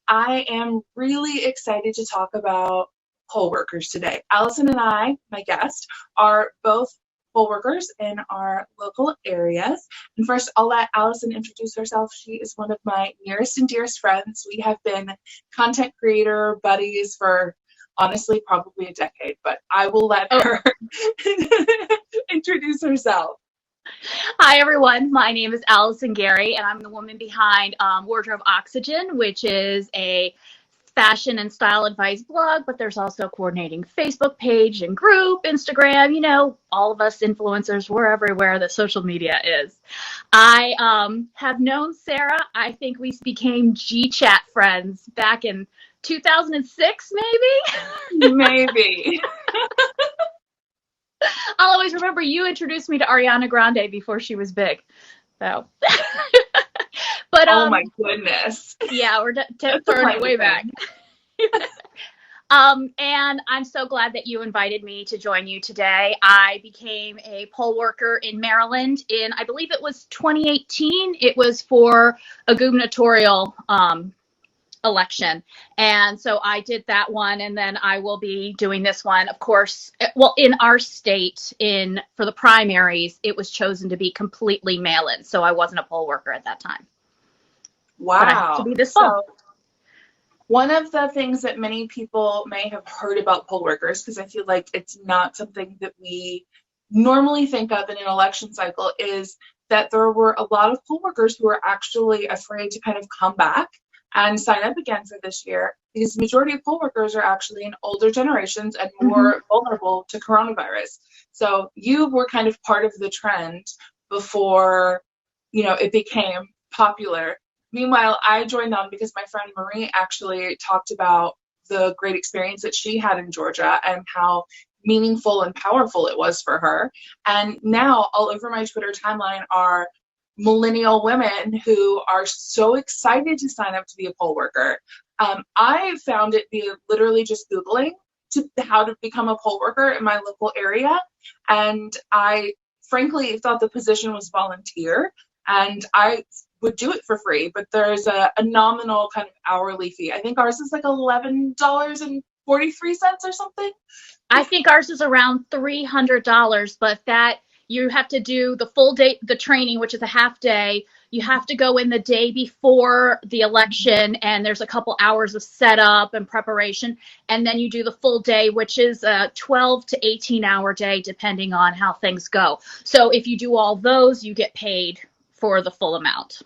I am really excited to talk about poll workers today. Allison and I, my guest, are both poll workers in our local areas. And first, I'll let Allison introduce herself. She is one of my nearest and dearest friends. We have been content creator buddies for honestly probably a decade, but I will let her introduce herself. Hi, everyone. My name is Allison Gary, and I'm the woman behind Wardrobe Oxygen, which is a fashion and style advice blog, but there's also a coordinating Facebook page and group, Instagram, all of us influencers, we're everywhere that social media is. I have known Sarah. I think we became G-Chat friends back in 2006, maybe? Maybe. I'll always remember you introduced me to Ariana Grande before she was big. So, but oh my goodness. Yeah, we're throwing it way back. And I'm so glad that you invited me to join you today. I became a poll worker in Maryland in, I believe it was 2018. It was for a gubernatorial election. And so I did that one, and then I will be doing this one, of course. Well, in our state, for the primaries, it was chosen to be completely mail-in, so I wasn't a poll worker at that time. Wow. But I have to be this fall. So, one of the things that many people may have heard about poll workers, because I feel like it's not something that we normally think of in an election cycle, is that there were a lot of poll workers who were actually afraid to kind of come back and sign up again for this year, because the majority of poll workers are actually in older generations and more vulnerable to coronavirus. So you were kind of part of the trend before, it became popular. Meanwhile, I joined on because my friend Marie actually talked about the great experience that she had in Georgia and how meaningful and powerful it was for her. And now all over my Twitter timeline are millennial women who are so excited to sign up to be a poll worker. I found it via literally just Googling how to become a poll worker in my local area. And I frankly thought the position was volunteer, and I would do it for free, but there's a nominal kind of hourly fee. I think ours is like $11.43 or something. I think ours is around $300, but that you have to do the full day, the training, which is a half day. You have to go in the day before the election, and there's a couple hours of setup and preparation. And then you do the full day, which is a 12 to 18-hour day, depending on how things go. So if you do all those, you get paid for the full amount.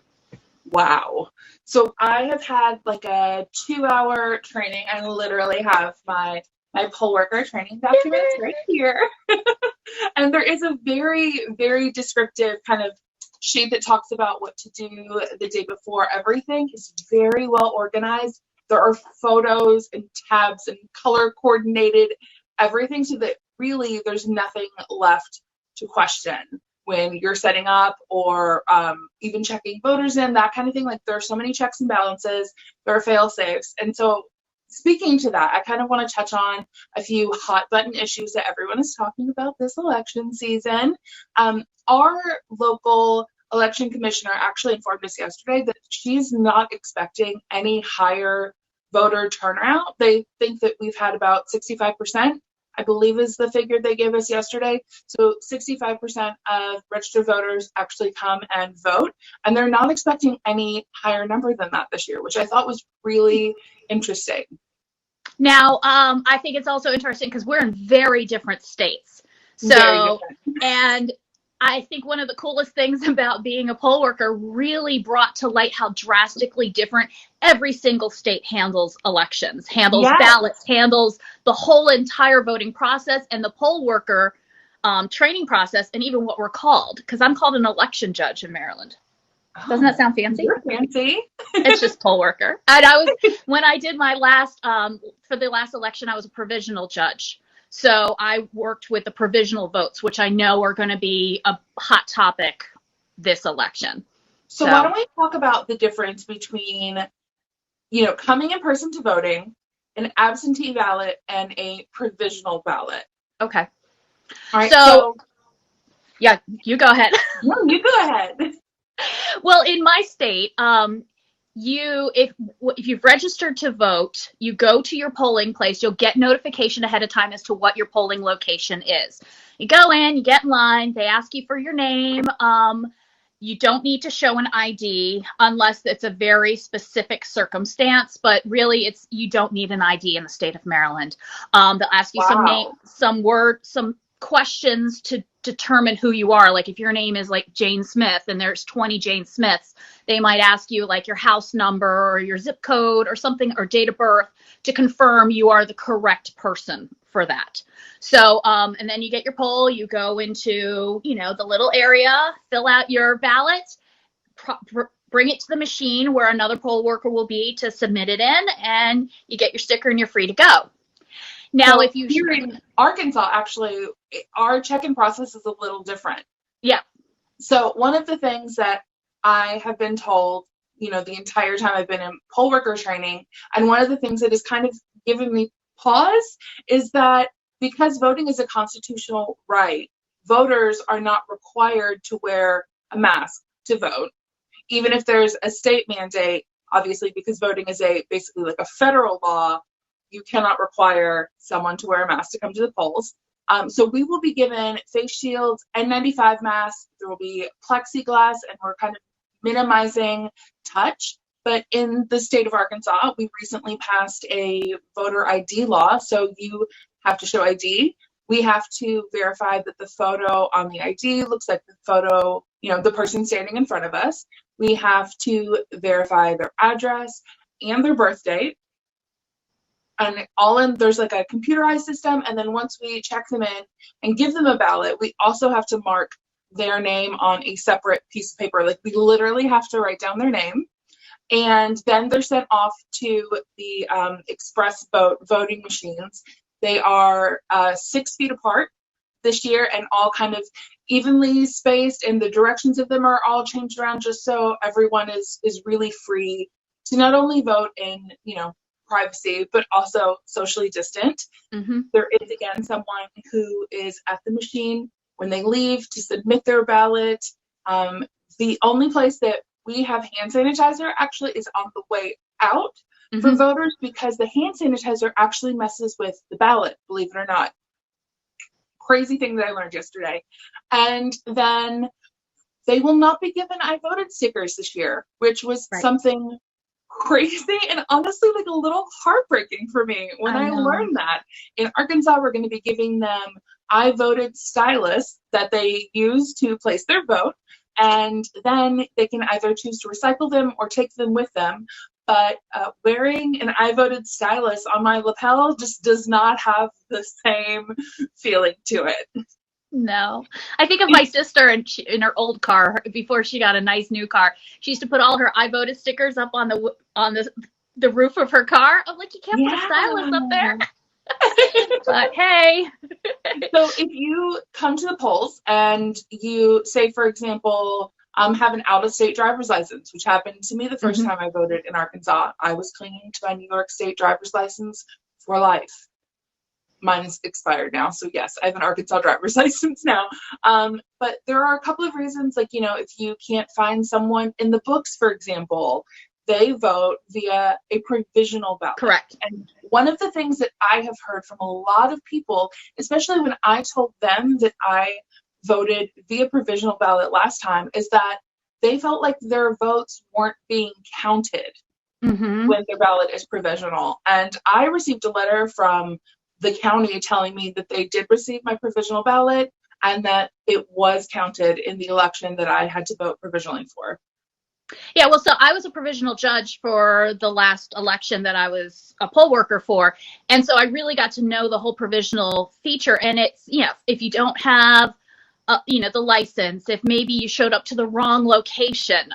Wow. So I have had like a 2-hour training. I literally have my poll worker training documents right here. And there is a very, very descriptive kind of sheet that talks about what to do the day before. Everything is very well organized. There are photos and tabs and color coordinated everything, so that really there's nothing left to question when you're setting up or even checking voters in, that kind of thing. Like, there are so many checks and balances, there are fail safes. And so speaking to that, I kind of want to touch on a few hot button issues that everyone is talking about this election season. Our local election commissioner actually informed us yesterday that she's not expecting any higher voter turnout. They think that we've had about 65%. I believe is the figure they gave us yesterday. So 65% of registered voters actually come and vote, and they're not expecting any higher number than that this year, which I thought was really interesting. Now, I think it's also interesting because we're in very different states. So, and I think one of the coolest things about being a poll worker really brought to light how drastically different every single state handles elections, handles ballots, handles the whole entire voting process, and the poll worker training process, and even what we're called, because I'm called an election judge in Maryland. Doesn't that sound fancy? You're fancy. It's just poll worker. And when I did my last, for the last election, I was a provisional judge. So I worked with the provisional votes, which I know are going to be a hot topic this election. So why don't we talk about the difference between, coming in person to voting, an absentee ballot, and a provisional ballot. Okay. All right. So yeah, you go ahead. No, you go ahead. Well, in my state, if you've registered to vote, you go to your polling place, you'll get notification ahead of time as to what your polling location is. You go in, you get in line, they ask you for your name. You don't need to show an ID unless it's a very specific circumstance, but really you don't need an ID in the state of Maryland. They'll ask you Wow. some questions to determine who you are. Like if your name is like Jane Smith and there's 20 Jane Smiths, they might ask you like your house number or your zip code or something or date of birth to confirm you are the correct person for that. So, and then you get your poll, you go into, the little area, fill out your ballot, bring it to the machine where another poll worker will be to submit it in, and you get your sticker and you're free to go. Now, So here in Arkansas, actually, our check-in process is a little different. Yeah. So one of the things that I have been told, the entire time I've been in poll worker training, and one of the things that has kind of given me pause is that because voting is a constitutional right, voters are not required to wear a mask to vote, even if there's a state mandate. Obviously, because voting is basically like a federal law, you cannot require someone to wear a mask to come to the polls. So we will be given face shields, N95 masks. There will be plexiglass, and we're kind of minimizing touch. But in the state of Arkansas, we recently passed a voter ID law. So you have to show ID. We have to verify that the photo on the ID looks like the photo, the person standing in front of us. We have to verify their address and their birth date. And there's like a computerized system. And then once we check them in and give them a ballot, we also have to mark their name on a separate piece of paper. Like we literally have to write down their name. And then they're sent off to the express voting machines. They are 6 feet apart this year and all kind of evenly spaced, and the directions of them are all changed around just so everyone is really free to not only vote in, privacy, but also socially distant. Mm-hmm. There is, again, someone who is at the machine when they leave to submit their ballot. The only place that we have hand sanitizer actually is on the way out for voters, because the hand sanitizer actually messes with the ballot, believe it or not. Crazy thing that I learned yesterday. And then they will not be given I voted stickers this year, which was something crazy and honestly like a little heartbreaking for me when I learned that. In Arkansas, we're going to be giving them I voted stylus that they use to place their vote, and then they can either choose to recycle them or take them with them. But wearing an I voted stylus on my lapel just does not have the same feeling to it. No. I think of my sister in her old car before she got a nice new car. She used to put all her I voted stickers up on the roof of her car. I'm like, you can't put a stylus up there. But hey. So if you come to the polls and you say, for example, have an out-of-state driver's license, which happened to me the first time I voted in Arkansas. I was clinging to my New York State driver's license for life. Mine is expired now, so yes, I have an Arkansas driver's license now. But there are a couple of reasons, like, if you can't find someone in the books, for example, they vote via a provisional ballot. Correct. And one of the things that I have heard from a lot of people, especially when I told them that I voted via provisional ballot last time, is that they felt like their votes weren't being counted when their ballot is provisional. And I received a letter from the county telling me that they did receive my provisional ballot and that it was counted in the election that I had to vote provisionally for. Yeah, well, so I was a provisional judge for the last election that I was a poll worker for. And so I really got to know the whole provisional feature. And it's, if you don't have, the license, if maybe you showed up to the wrong location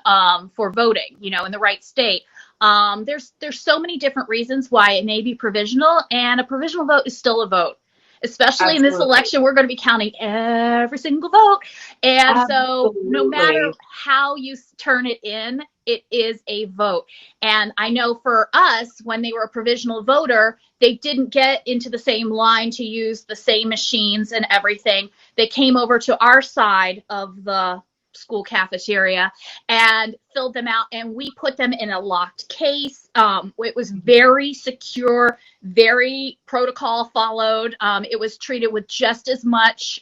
for voting, in the right state. There's so many different reasons why it may be provisional, and a provisional vote is still a vote. Especially in this election, we're going to be counting every single vote. And so no matter how you turn it in, it is a vote. And I know for us, when they were a provisional voter, they didn't get into the same line to use the same machines and everything. They came over to our side of the school cafeteria and filled them out, and we put them in a locked case. It was very secure, very protocol followed. It was treated with just as much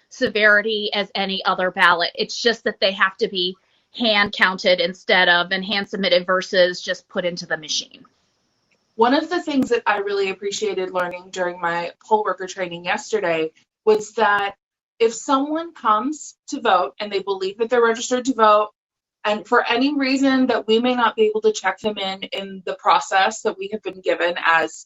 severity as any other ballot. It's just that they have to be hand counted instead of and hand submitted versus just put into the machine. One of the things that I really appreciated learning during my poll worker training yesterday was that if someone comes to vote and they believe that they're registered to vote, and for any reason that we may not be able to check them in the process that we have been given as,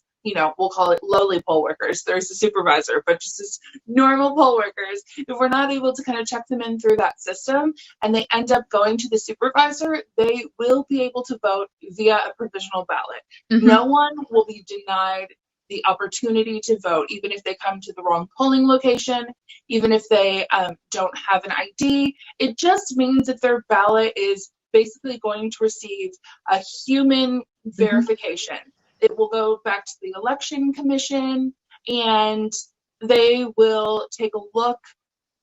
we'll call it lowly poll workers. There's a supervisor, but just as normal poll workers, if we're not able to kind of check them in through that system and they end up going to the supervisor, they will be able to vote via a provisional ballot. Mm-hmm. No one will be denied the opportunity to vote, even if they come to the wrong polling location, even if they don't have an ID. It just means that their ballot is basically going to receive a human verification. It will go back to the election commission, and they will take a look,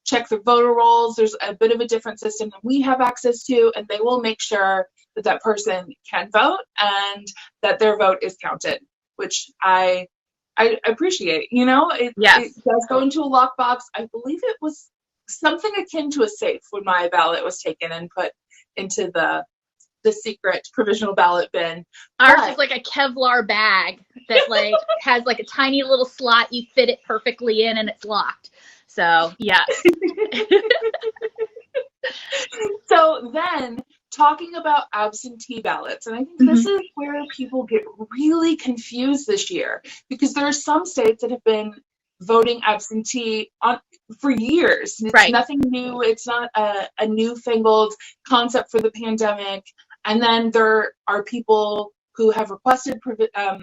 check the voter rolls. There's a bit of a different system than we have access to, and they will make sure that that person can vote and that their vote is counted, which I appreciate. Yes. It does go into a lockbox. I believe it was something akin to a safe when my ballot was taken and put into the secret provisional ballot bin. Ours is like a Kevlar bag that has a tiny little slot. You fit it perfectly in and it's locked. So yes. So then, talking about absentee ballots, and I think this is where people get really confused this year, because there are some states that have been voting absentee for years. It's nothing new. It's not a newfangled concept for the pandemic. And then there are people who have requested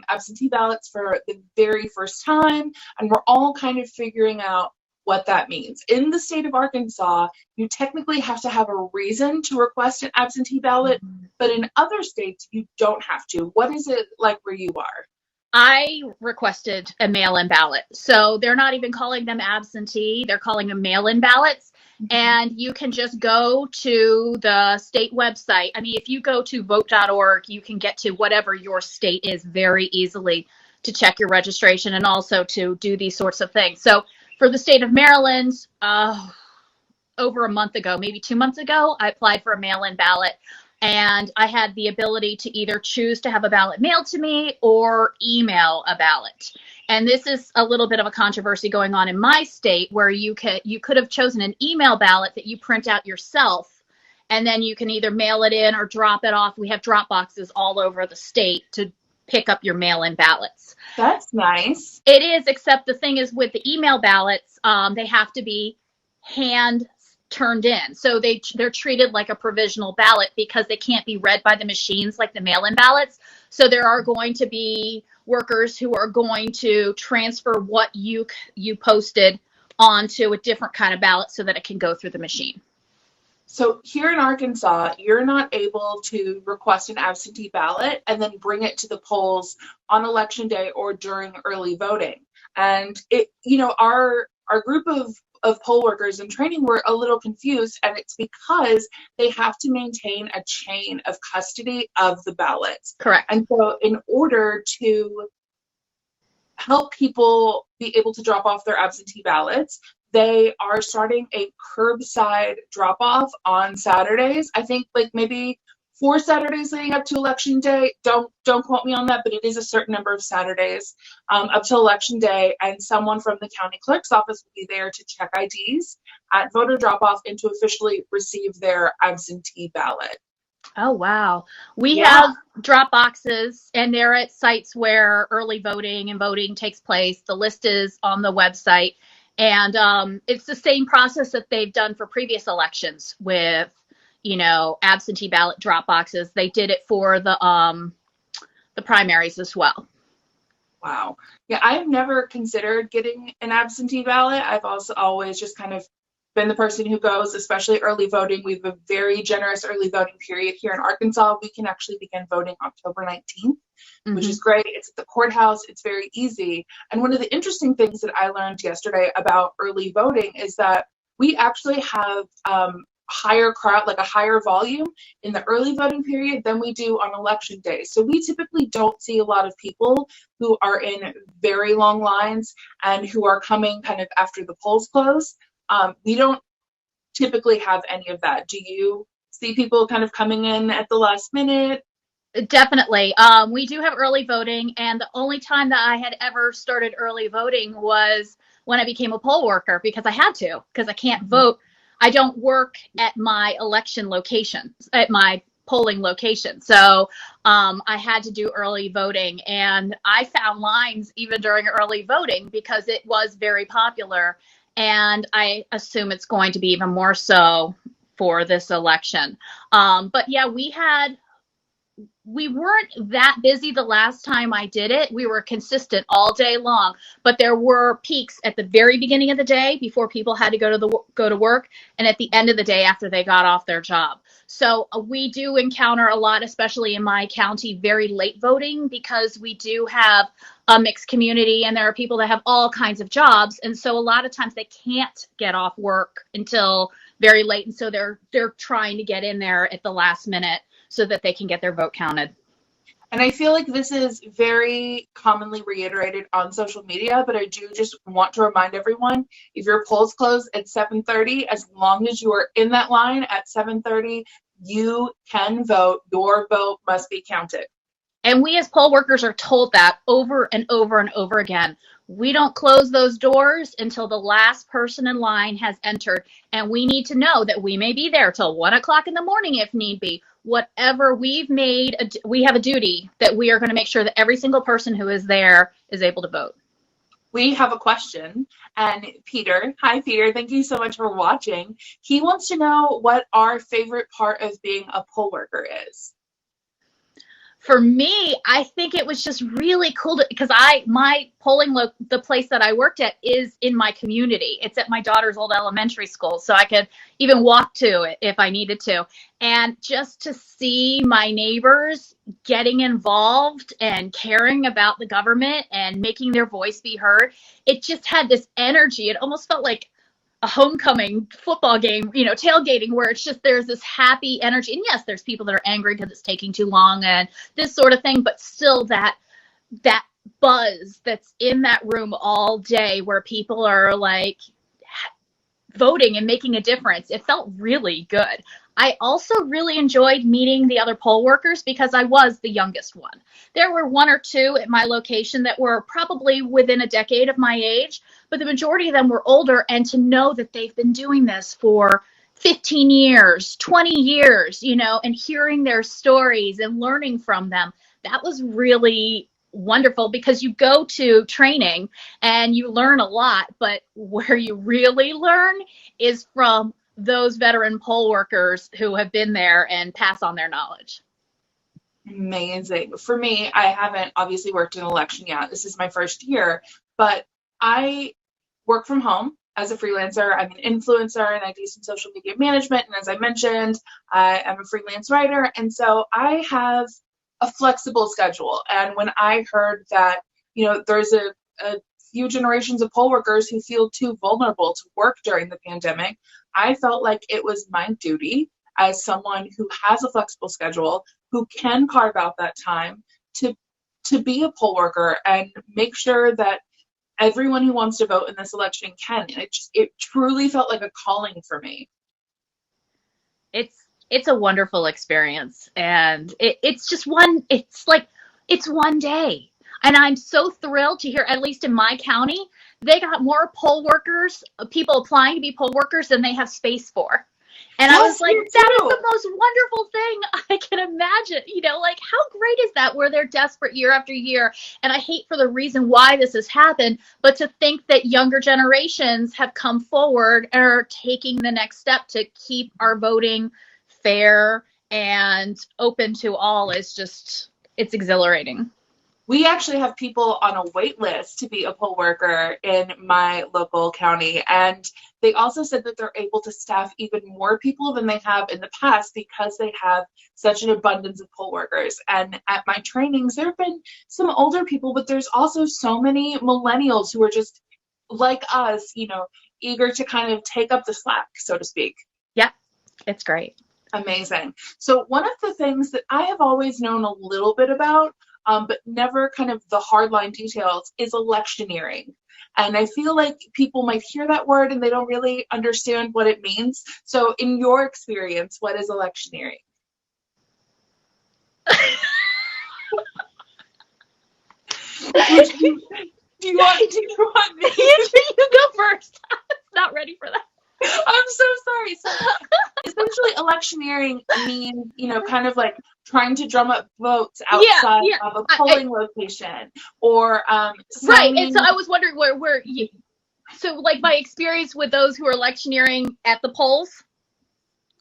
absentee ballots for the very first time, and we're all kind of figuring out what that means. In the state of Arkansas, you technically have to have a reason to request an absentee ballot, but in other states, you don't have to. What is it like where you are? I requested a mail-in ballot. So they're not even calling them absentee. They're calling them mail-in ballots. And you can just go to the state website. I mean, if you go to vote.org, you can get to whatever your state is very easily to check your registration and also to do these sorts of things. So for the state of Maryland, over a month ago, maybe 2 months ago, I applied for a mail-in ballot. And I had the ability to either choose to have a ballot mailed to me or email a ballot. And this is a little bit of a controversy going on in my state, where you could have chosen an email ballot that you print out yourself, and then you can either mail it in or drop it off. We have drop boxes all over the state to pick up your mail-in ballots. That's nice. It is, except the thing is with the email ballots, they have to be hand turned in. So they're treated like a provisional ballot because they can't be read by the machines like the mail-in ballots. So there are going to be workers who are going to transfer what you posted onto a different kind of ballot so that it can go through the machine. So here in Arkansas, you're not able to request an absentee ballot and then bring it to the polls on election day or during early voting. And our group of poll workers in training were a little confused, and it's because they have to maintain a chain of custody of the ballots. Correct. And so in order to help people be able to drop off their absentee ballots, they are starting a curbside drop-off on Saturdays. I think maybe 4 Saturdays leading up to election day. Don't quote me on that, but it is a certain number of Saturdays up to election day, and someone from the county clerk's office will be there to check IDs at voter drop-off and to officially receive their absentee ballot. Oh, wow. We have drop boxes, and they're at sites where early voting and voting takes place. The list is on the website, and it's the same process that they've done for previous elections with absentee ballot drop boxes. They did it for the primaries as well. Wow. Yeah, I've never considered getting an absentee ballot. I've also always just kind of been the person who goes, especially early voting. We have a very generous early voting period here in Arkansas. We can actually begin voting October 19th, which is great. It's at the courthouse. It's very easy. And one of the interesting things that I learned yesterday about early voting is that we actually have higher crowd, like a higher volume in the early voting period than we do on election day. So we typically don't see a lot of people who are in very long lines and who are coming kind of after the polls close. We don't typically have any of that. Do you see people kind of coming in at the last minute? Definitely. We do have early voting, and the only time that I had ever started early voting was when I became a poll worker, because I had to, because I can't vote. I don't work at my election location, at my polling location. So I had to do early voting, and I found lines even during early voting because it was very popular. And I assume it's going to be even more so for this election. But yeah, we weren't that busy the last time I did it. We were consistent all day long, but there were peaks at the very beginning of the day before people had to go to work, and at the end of the day after they got off their job. So we do encounter a lot, especially in my county, very late voting, because we do have a mixed community and there are people that have all kinds of jobs, and so a lot of times they can't get off work until very late, and so they're trying to get in there at the last minute so that they can get their vote counted. And I feel like this is very commonly reiterated on social media, but I do just want to remind everyone, if your polls close at 7:30, as long as you are in that line at 7:30, you can vote. Your vote must be counted. And we as poll workers are told that over and over and over again. We don't close those doors until the last person in line has entered. And we need to know that we may be there till 1 o'clock in the morning if need be. Whatever we've made, we have a duty that we are going to make sure that every single person who is there is able to vote. We have a question, and Peter, hi Peter, thank you so much for watching. He wants to know what our favorite part of being a poll worker is. For me, I think it was just really cool because my the place that I worked at is in my community. It's at my daughter's old elementary school, so I could even walk to it if I needed to. And just to see my neighbors getting involved and caring about the government and making their voice be heard, it just had this energy. It almost felt like a homecoming football game, tailgating, where it's just there's this happy energy. And yes, there's people that are angry because it's taking too long and this sort of thing, but still that buzz that's in that room all day where people are like voting and making a difference. It felt really good. I also really enjoyed meeting the other poll workers because I was the youngest one. There were one or two at my location that were probably within a decade of my age, but the majority of them were older, and to know that they've been doing this for 15 years, 20 years, and hearing their stories and learning from them, that was really wonderful, because you go to training and you learn a lot, but where you really learn is from those veteran poll workers who have been there and pass on their knowledge. Amazing. For me, I haven't obviously worked in an election yet. This is my first year, but I work from home as a freelancer. I'm an influencer and I do some social media management. And as I mentioned, I am a freelance writer. And so I have a flexible schedule. And when I heard that, there's a few generations of poll workers who feel too vulnerable to work during the pandemic, I felt like it was my duty as someone who has a flexible schedule, who can carve out that time to be a poll worker and make sure that everyone who wants to vote in this election can. It truly felt like a calling for me. It's a wonderful experience, and it's one day. And I'm so thrilled to hear, at least in my county, they got more poll workers, people applying to be poll workers, than they have space for. And I was like, that is the most wonderful thing I can imagine. How great is that, where they're desperate year after year? And I hate for the reason why this has happened, but to think that younger generations have come forward and are taking the next step to keep our voting fair and open to all is just, it's exhilarating. We actually have people on a wait list to be a poll worker in my local county. And they also said that they're able to staff even more people than they have in the past because they have such an abundance of poll workers. And at my trainings, there have been some older people, but there's also so many millennials who are just like us, eager to kind of take up the slack, so to speak. Yeah. It's great. Amazing. So one of the things that I have always known a little bit about, but never kind of the hardline details, is electioneering. And I feel like people might hear that word and they don't really understand what it means. So in your experience, what is electioneering? Do you want me? You go first. I'm not ready for that. I'm so sorry. So essentially, electioneering means, kind of like trying to drum up votes outside of a polling location, or right. And so I was wondering where you, so like my experience with those who are electioneering at the polls.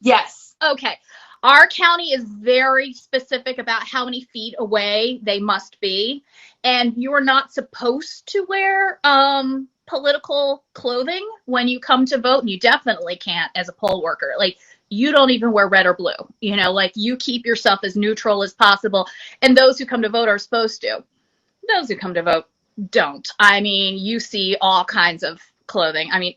Yes. Okay. Our county is very specific about how many feet away they must be, and you're not supposed to wear political clothing when you come to vote, and you definitely can't as a poll worker. Like, you don't even wear red or blue. Like, you keep yourself as neutral as possible, and those who come to vote are supposed to. Those who come to vote don't. I mean, you see all kinds of clothing. I mean,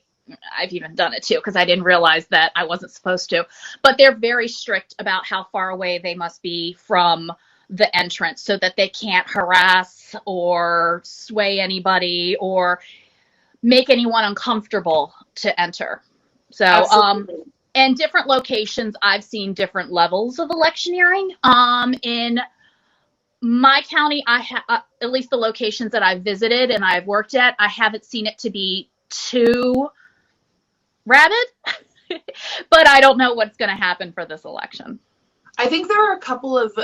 I've even done it too because I didn't realize that I wasn't supposed to. But they're very strict about how far away they must be from the entrance so that they can't harass or sway anybody or make anyone uncomfortable to enter. So, and different locations, I've seen different levels of electioneering. In my county, I have, at least the locations that I've visited and I've worked at, I haven't seen it to be too rabid, but I don't know what's going to happen for this election. I think there are a couple of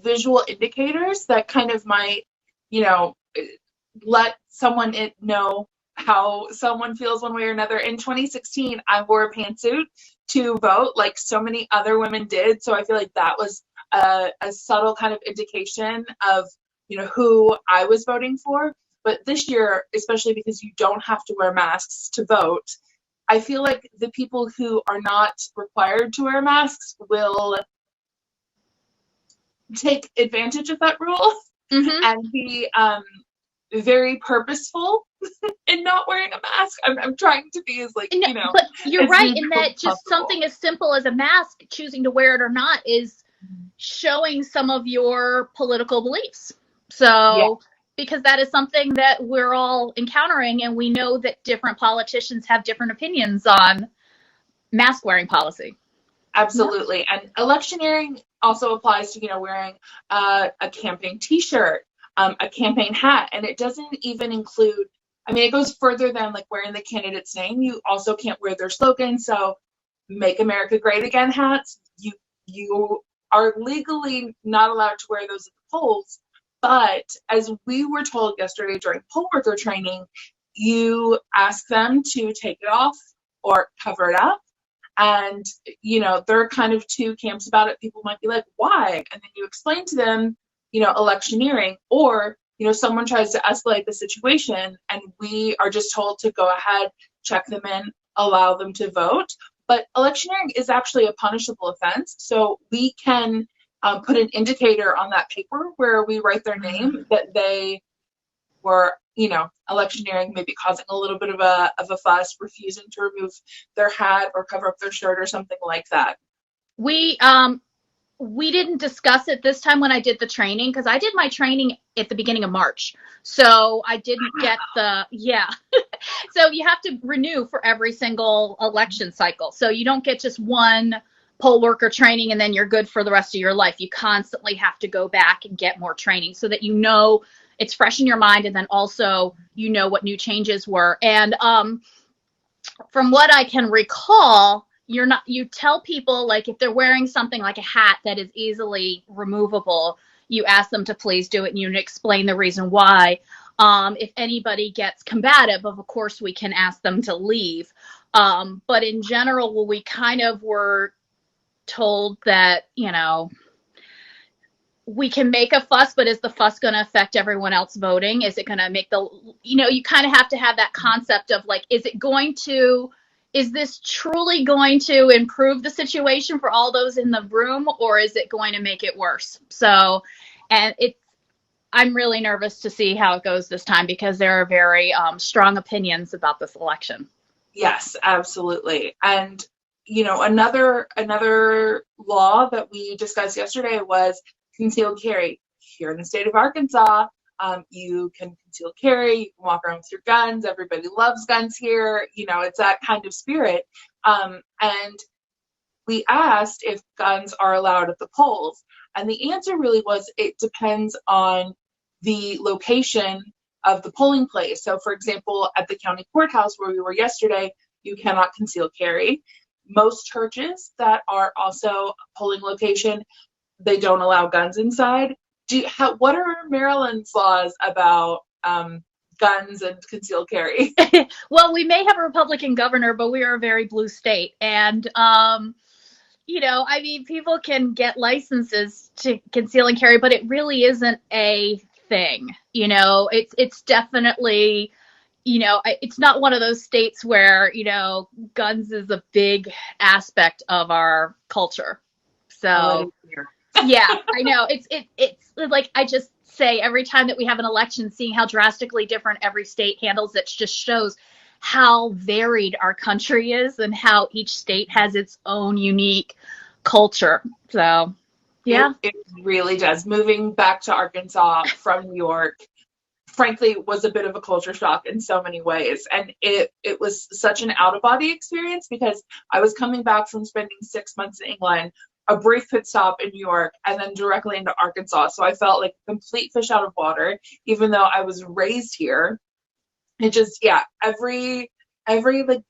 visual indicators that kind of might, let someone know how someone feels one way or another. In 2016, I wore a pantsuit to vote like so many other women did. So I feel like that was a subtle kind of indication of, who I was voting for. But this year, especially because you don't have to wear masks to vote, I feel like the people who are not required to wear masks will take advantage of that rule and be very purposeful in not wearing a mask. I'm trying to be as but you're right in that just something as simple as a mask, choosing to wear it or not, is showing some of your political beliefs. So because that is something that we're all encountering, and we know that different politicians have different opinions on mask wearing policy. Absolutely. And electioneering also applies to, wearing a campaign t-shirt, a campaign hat, and it doesn't even include, it goes further than like wearing the candidate's name. You also can't wear their slogan. So Make America Great Again hats, you are legally not allowed to wear those at the polls. But as we were told yesterday during poll worker training, you ask them to take it off or cover it up. And, there are kind of two camps about it. People might be like, why? And then you explain to them, electioneering, or, someone tries to escalate the situation and we are just told to go ahead, check them in, allow them to vote. But electioneering is actually a punishable offense. So we can put an indicator on that paper where we write their name that they were, electioneering, maybe causing a little bit of a fuss, refusing to remove their hat or cover up their shirt or something like that. We didn't discuss it this time when I did the training, because I did my training at the beginning of March. So I didn't get so you have to renew for every single election cycle. So you don't get just one poll worker training and then you're good for the rest of your life. You constantly have to go back and get more training so that it's fresh in your mind, and then also what new changes were. And from what I can recall, you tell people, like, if they're wearing something like a hat that is easily removable, you ask them to please do it, and you explain the reason why. If anybody gets combative, of course we can ask them to leave. But in general, we kind of were told that, we can make a fuss, but is the fuss going to affect everyone else voting? Is it going to make you kind of have to have that concept of, like, is this truly going to improve the situation for all those in the room, or is it going to make it worse? So, and I'm really nervous to see how it goes this time, because there are very strong opinions about this election. Yes, absolutely. And another law that we discussed yesterday was concealed carry. Here in the state of Arkansas, you can conceal carry, you can walk around with your guns. Everybody loves guns here. It's that kind of spirit. And we asked if guns are allowed at the polls. And the answer really was it depends on the location of the polling place. So, for example, at the county courthouse where we were yesterday, you cannot conceal carry. Most churches that are also a polling location, they don't allow guns inside. What are Maryland's laws about guns and concealed carry? Well, we may have a Republican governor, but we are a very blue state. And, people can get licenses to conceal and carry, but it really isn't a thing. It's definitely, it's not one of those states where, guns is a big aspect of our culture. So, yeah, I know. It's like I just say every time that we have an election, seeing how drastically different every state handles it just shows how varied our country is and how each state has its own unique culture. So, yeah. It really does. Moving back to Arkansas from New York, frankly, was a bit of a culture shock in so many ways. And it was such an out-of-body experience because I was coming back from spending 6 months in England, a brief pit stop in New York, and then directly into Arkansas. So I felt like a complete fish out of water, even though I was raised here. It just, every like,